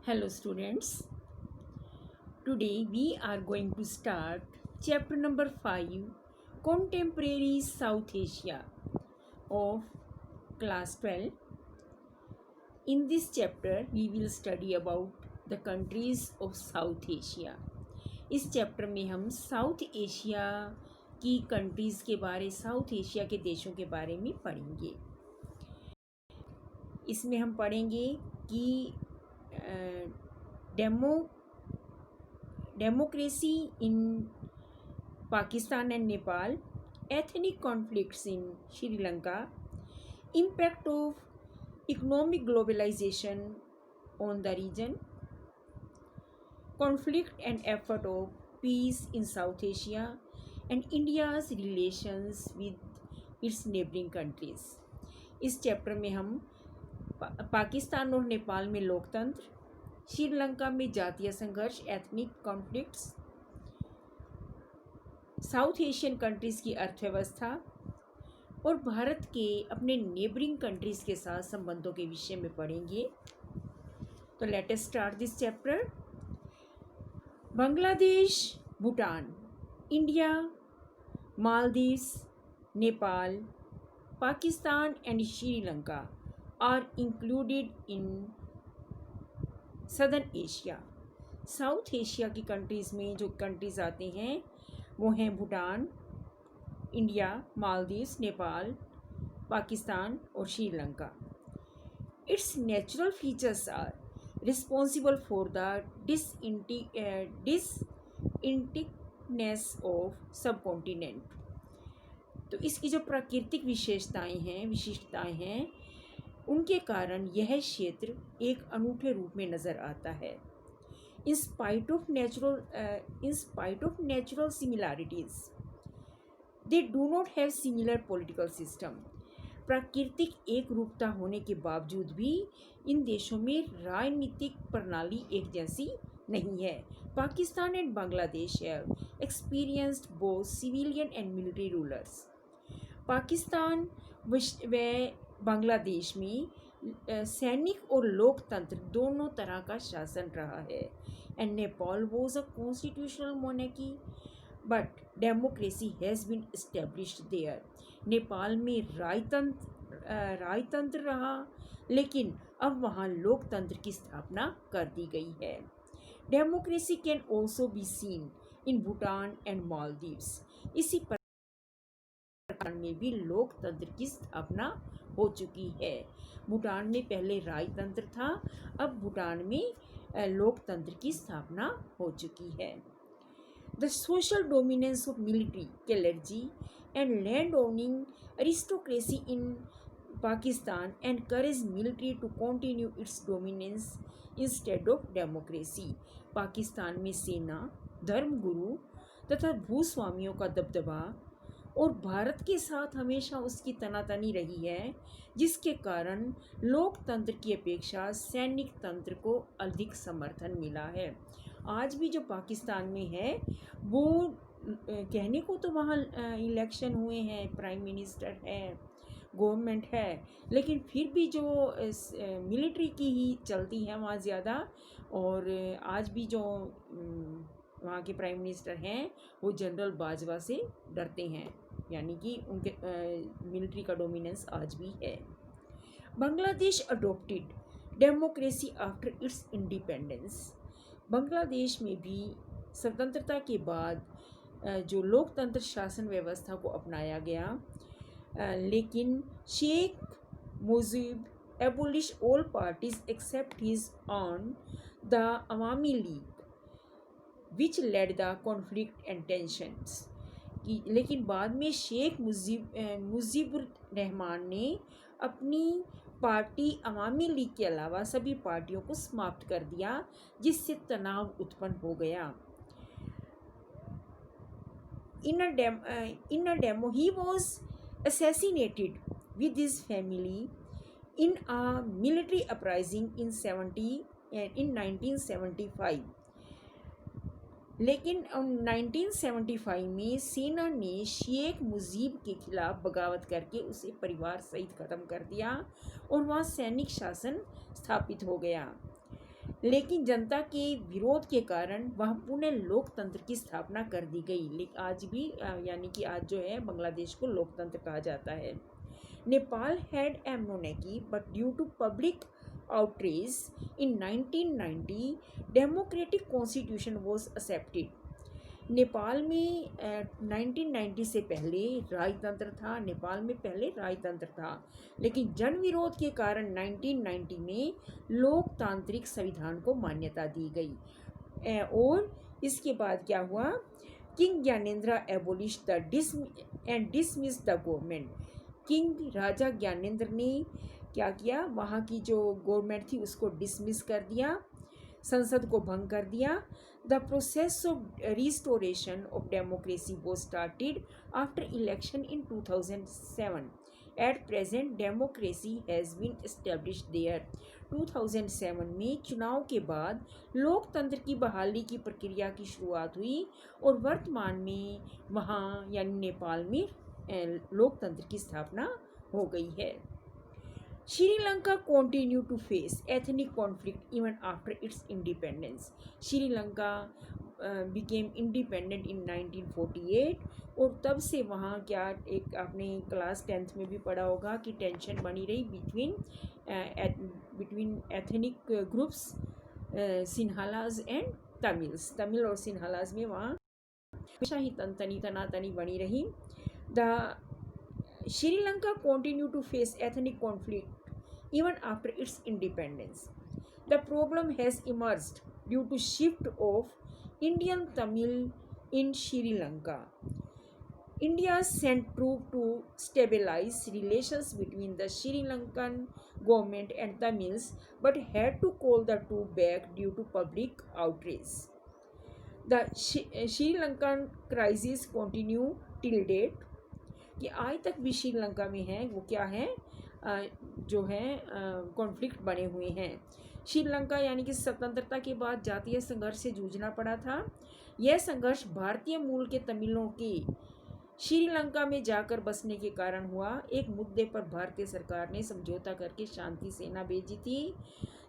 Hello students, today we are going to start chapter number 5, Contemporary South Asia of class 12. In this chapter we will study about the countries of South Asia. इस chapter में हम south Asia की countries के बारे south Asia के देशों के बारे में पढ़ेंगे। इसमें हम पढ़ेंगे कि democracy in Pakistan and Nepal, ethnic conflicts in Sri Lanka, impact of economic globalization on the region, conflict and effort of peace in South Asia, and India's relations with its neighboring countries. इस chapter में हम पाकिस्तान और नेपाल में लोकतंत्र, श्रीलंका में जातीय संघर्ष ethnic conflicts, south Asian countries की अर्थव्यवस्था और भारत के अपने नेबरिंग कंट्रीज़ के साथ संबंधों के विषय में पढ़ेंगे। तो let us start this chapter. Bangladesh, Bhutan, India, Maldives, Nepal, Pakistan and Sri Lanka are included in southern Asia. South Asia की कंट्रीज़ में जो कंट्रीज़ आते हैं वो हैं भूटान, इंडिया, मालदीव्स, नेपाल, पाकिस्तान और Sri Lanka. Its natural features are responsible for the distinctness of subcontinent. तो इसकी जो प्राकृतिक विशिष्टताएं हैं उनके कारण यह क्षेत्र एक अनूठे रूप में नज़र आता है। In spite of natural similarities they do not have similar political system. प्राकृतिक एक रूपता होने के बावजूद भी इन देशों में राजनीतिक प्रणाली एक जैसी नहीं है। Pakistan and Bangladesh have experienced both civilian and military rulers. Pakistan व बांग्लादेश में सैनिक और लोकतंत्र दोनों तरह का शासन रहा है। And Nepal was a constitutional monarchy but democracy has been established there. Nepal में राजतंत्र रहा लेकिन अब वहाँ लोकतंत्र की स्थापना कर दी गई है। Democracy can also be seen in Bhutan and Maldives. इसी प्रकार में भी लोकतंत्र की स्थापना हो चुकी है। भूटान में पहले राजतंत्र था, अब भूटान में लोकतंत्र की स्थापना हो चुकी है। The social dominance of military clergy and land owning aristocracy in Pakistan encourage military to continue its dominance instead of democracy. Pakistan में सेना, धर्मगुरु तथा भूस्वामियों का दबदबा और भारत के साथ हमेशा उसकी तनातनी रही है, जिसके कारण लोकतंत्र की अपेक्षा सैनिक तंत्र को अधिक समर्थन मिला है। आज भी जो पाकिस्तान में है वो कहने को तो वहाँ इलेक्शन हुए हैं, प्राइम मिनिस्टर है, गवर्नमेंट है, लेकिन फिर भी जो मिलिट्री की ही चलती है वहाँ ज़्यादा। और आज भी जो वहाँ के प्राइम मिनिस्टर हैं वो जनरल बाजवा से डरते हैं, यानी कि उनके मिलिट्री का डोमिनेंस आज भी है। Bangladesh adopted democracy after it's independence. Bangladesh में भी स्वतंत्रता के बाद जो लोकतंत्र शासन व्यवस्था को अपनाया गया, लेकिन Sheikh Mujib abolish all parties except his own the Awami League which led the conflict and tensions. लेकिन बाद में शेख मुजीबुर रहमान ने अपनी पार्टी अवामी लीग के अलावा सभी पार्टियों को समाप्त कर दिया, जिससे तनाव उत्पन्न हो गया। In a demo, he was assassinated with his family in a military uprising in 1975. लेकिन 1975 में सेना ने शेख मुजीब के खिलाफ बगावत करके उसे परिवार सहित ख़त्म कर दिया और वहाँ सैनिक शासन स्थापित हो गया। लेकिन जनता के विरोध के कारण वह पुनः लोकतंत्र की स्थापना कर दी गई। लेकिन आज भी यानी कि आज जो है बांग्लादेश को लोकतंत्र कहा जाता है। Nepal had a monarchy but due to public outrage in 1990 democratic constitution was accepted। Nepal में 1990 से पहले राजतंत्र था। नेपाल में पहले राजतंत्र था, लेकिन जन विरोध के कारण 1990 में लोकतांत्रिक संविधान को मान्यता दी गई। और इसके बाद क्या हुआ, king Gyanendra abolish the dismiss the government. King राजा ज्ञानेंद्र ने क्या किया, वहाँ की जो गवर्नमेंट थी उसको डिसमिस कर दिया, संसद को भंग कर दिया। The process of restoration of democracy was started after election in 2007। At present democracy has been established there. 2007 में चुनाव के बाद लोकतंत्र की बहाली की प्रक्रिया की शुरुआत हुई और वर्तमान में वहाँ यानी नेपाल में लोकतंत्र की स्थापना हो गई है। Sri Lanka continue to face ethnic conflict even after its independence। Sri Lanka became independent in 1948 और तब से वहाँ क्या, एक आपने क्लास 10th में भी पढ़ा होगा कि टेंशन बनी रही between ethnic groups Sinhalese and Tamils. Tamil और सिन्हालाज में वहाँ हमेशा ही तनातनी बनी रही। The Sri Lanka continued to face ethnic conflict even after its independence. The problem has emerged due to shift of Indian Tamil in Sri Lanka. India sent troops to stabilize relations between the Sri Lankan government and Tamils, but had to call the troops back due to public outrage. The Sri Lankan crisis continue till date। कि आज तक भी श्रीलंका में है वो क्या है, जो है कॉन्फ्लिक्ट बने हुए हैं। श्रीलंका यानी कि स्वतंत्रता के बाद जातीय संघर्ष से जूझना पड़ा था। यह संघर्ष भारतीय मूल के तमिलों के श्रीलंका में जाकर बसने के कारण हुआ। एक मुद्दे पर भारतीय सरकार ने समझौता करके शांति सेना भेजी थी,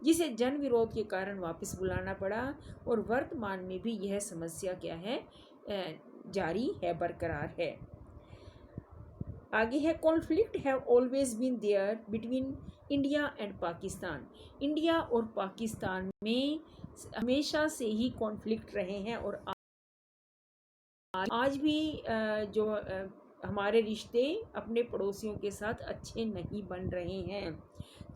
जिसे जन विरोध के कारण वापस बुलाना पड़ा और वर्तमान में भी यह समस्या क्या है, जारी है, बरकरार है। आगे है, conflict have always been there between India and Pakistan. India और पाकिस्तान में हमेशा से ही कॉन्फ्लिक्ट रहे हैं और आज भी जो हमारे रिश्ते अपने पड़ोसियों के साथ अच्छे नहीं बन रहे हैं।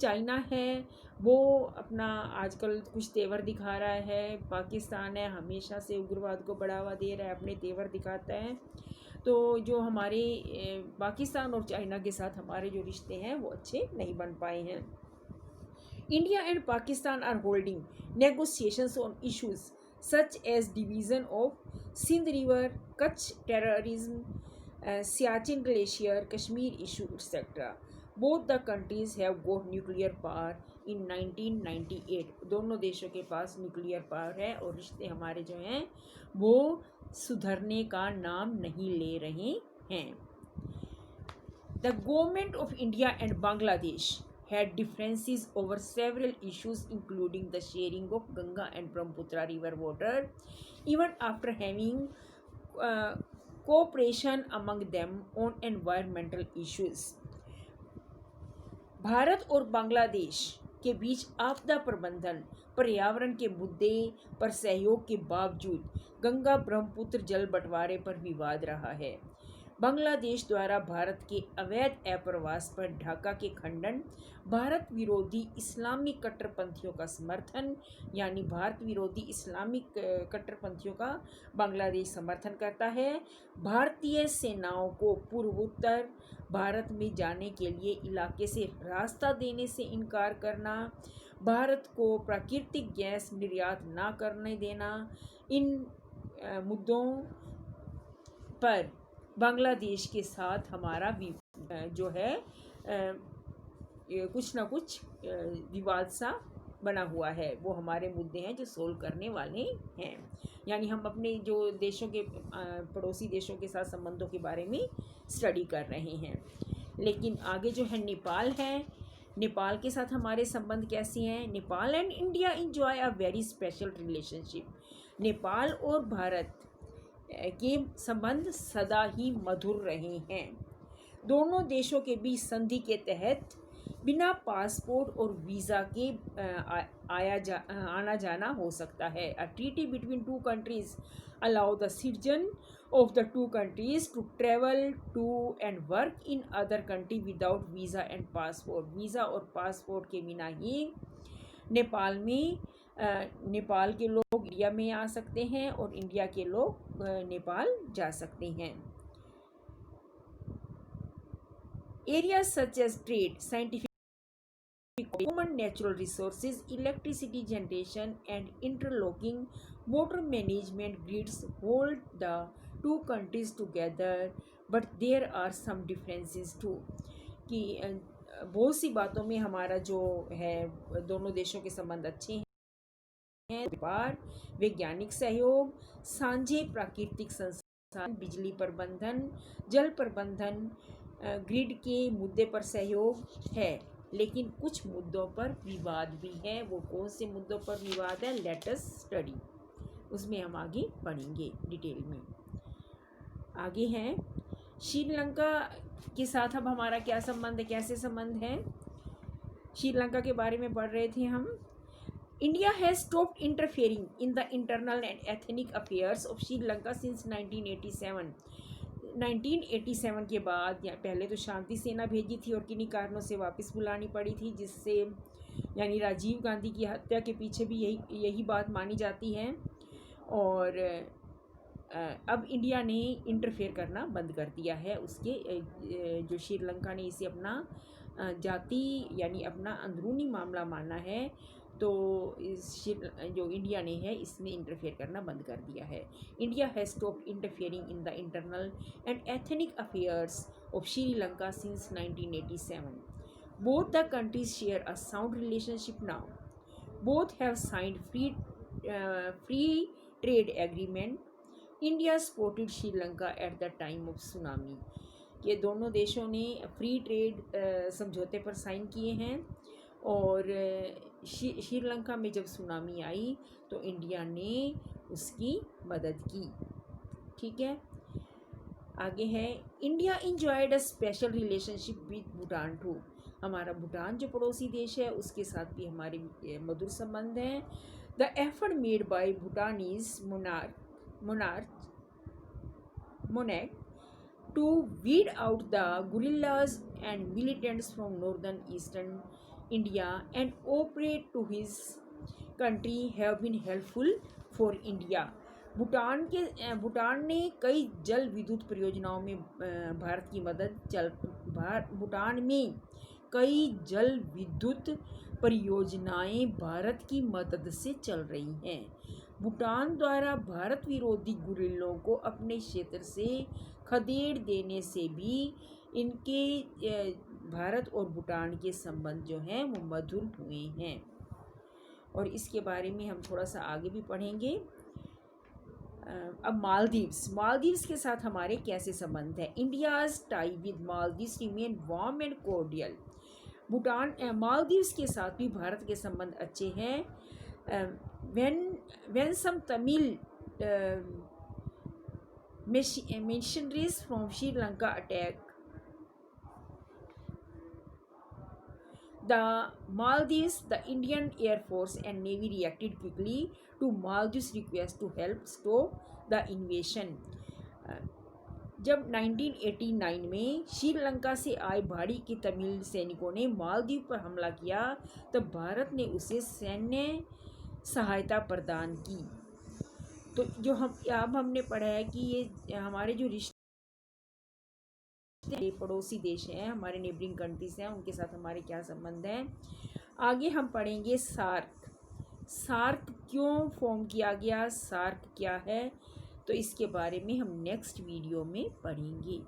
चाइना है वो अपना आजकल कुछ तेवर दिखा रहा है, पाकिस्तान है हमेशा से उग्रवाद को बढ़ावा दे रहा है, अपने तेवर दिखाता है। तो जो हमारे पाकिस्तान और चाइना के साथ हमारे जो रिश्ते हैं वो अच्छे नहीं बन पाए हैं। India and Pakistan are holding negotiations on issues such as division of Sindh river, Kutch terrorism, Siachen glacier, Kashmir issue etcetera. Both the countries have got nuclear power in 1998। दोनों देशों के पास न्यूक्लियर पावर है और रिश्ते हमारे जो हैं वो सुधरने का नाम नहीं ले रहे हैं। The government of India and Bangladesh had differences over several issues including the sharing of Ganga and Brahmaputra river water, even after having cooperation among them on environmental issues। Bharat और बांग्लादेश के बीच आपदा प्रबंधन, पर्यावरण के मुद्दे पर सहयोग के बावजूद गंगा ब्रह्मपुत्र जल बंटवारे पर विवाद रहा है। बांग्लादेश द्वारा भारत के अवैध अप्रवास पर ढाका के खंडन, भारत विरोधी इस्लामिक कट्टरपंथियों का समर्थन, यानी भारत विरोधी इस्लामिक कट्टरपंथियों का बांग्लादेश समर्थन करता है। भारतीय सेनाओं को पूर्वोत्तर भारत में जाने के लिए इलाके से रास्ता देने से इनकार करना, भारत को प्राकृतिक गैस निर्यात ना करने देना, इन मुद्दों पर बांग्लादेश के साथ हमारा जो है कुछ ना कुछ विवाद सा बना हुआ है। वो हमारे मुद्दे हैं जो सोल्व करने वाले हैं, यानी हम अपने जो देशों के पड़ोसी देशों के साथ संबंधों के बारे में स्टडी कर रहे हैं। लेकिन आगे जो है नेपाल है, नेपाल के साथ हमारे संबंध कैसे हैं? Nepal and India enjoy a very special relationship. Nepal और भारत के संबंध सदा ही मधुर रहे हैं। दोनों देशों के बीच संधि के तहत बिना पासपोर्ट और वीज़ा के आना जाना हो सकता है। A treaty between two countries allow the citizen of the two countries to travel to and work in other country without visa and passport। Visa और पासपोर्ट के बिना ही नेपाल के लोग इंडिया में आ सकते हैं और इंडिया के लोग नेपाल जा सकते हैं। Areas such as trade, scientific, human natural resources, electricity generation and interlocking water management grids hold the two countries together, but there are some differences too। कि बहुत सी बातों में हमारा जो है दोनों देशों के संबंध अच्छे हैं। व्यापार, वैज्ञानिक सहयोग, साझे प्राकृतिक संसाधन, बिजली प्रबंधन, जल प्रबंधन, ग्रिड के मुद्दे पर सहयोग है, लेकिन कुछ मुद्दों पर विवाद भी है। वो कौन से मुद्दों पर विवाद है? लेट अस स्टडी, उसमें हम आगे पढ़ेंगे डिटेल में। आगे हैं श्रीलंका के साथ अब हमारा क्या संबंध है, कैसे संबंध है? श्रीलंका के बारे में पढ़ रहे थे हम। India has stopped interfering in the internal and ethnic affairs of Sri Lanka since 1987। 1987 के बाद, या पहले तो शांति सेना भेजी थी और किन्हीं कारणों से वापस बुलानी पड़ी थी, जिससे यानी राजीव गांधी की हत्या के पीछे भी यही बात मानी जाती है। और अब इंडिया ने इंटरफेयर करना बंद कर दिया है। उसके जो श्रीलंका ने इसे अपना जाति यानी अपना अंदरूनी मामला माना है, तो जो इंडिया ने है इसने इंटरफेयर करना बंद कर दिया है। India has stopped interfering in the internal and ethnic affairs of Sri Lanka since 1987। Both the countries share a sound relationship now. Both have signed free trade agreement. India supported Sri Lanka at the time of tsunami. ये दोनों देशों ने free trade समझौते पर sign किए हैं, और श्रीलंका में जब सुनामी आई तो इंडिया ने उसकी मदद की। ठीक है, आगे है India enjoyed a special relationship with Bhutan too. हमारा भूटान जो पड़ोसी देश है उसके साथ भी हमारे मधुर संबंध हैं। The effort made by भूटानीज monarch to weed out the guerrillas and militants from northern eastern India and operate to his country have been helpful for India। Bhutan ने कई जल विद्युत परियोजनाओं में भारत की मदद भूटान में कई जल विद्युत परियोजनाएं भारत की मदद से चल रही हैं। भूटान द्वारा भारत विरोधी गुरिल्लों को अपने क्षेत्र से खदेड़ देने से भी इनके भारत और भूटान के संबंध जो हैं वो मधुर हुए हैं। और इसके बारे में हम थोड़ा सा आगे भी पढ़ेंगे। अब मालदीव्स के साथ हमारे कैसे संबंध है? India's tie with Maldives remain warm and cordial. Maldives के साथ भी भारत के संबंध अच्छे हैं। when some Tamil missionaries from Sri Lanka attacked the Maldives, the Indian Air Force and Navy reacted quickly to Maldives' request to help stop the invasion। जब 1989 में श्रीलंका से आए भाड़ी के तमिल सैनिकों ने मालदीव पर हमला किया, तब भारत ने उसे सैन्य सहायता प्रदान की। तो जो हमने पढ़ा है कि ये हमारे जो रिश्ते पड़ोसी देश हैं, हमारे नेबरिंग कंट्रीज हैं, उनके साथ हमारे क्या संबंध हैं। आगे हम पढ़ेंगे सार्क क्यों फॉर्म किया गया, सार्क क्या है, तो इसके बारे में हम नेक्स्ट वीडियो में पढ़ेंगे।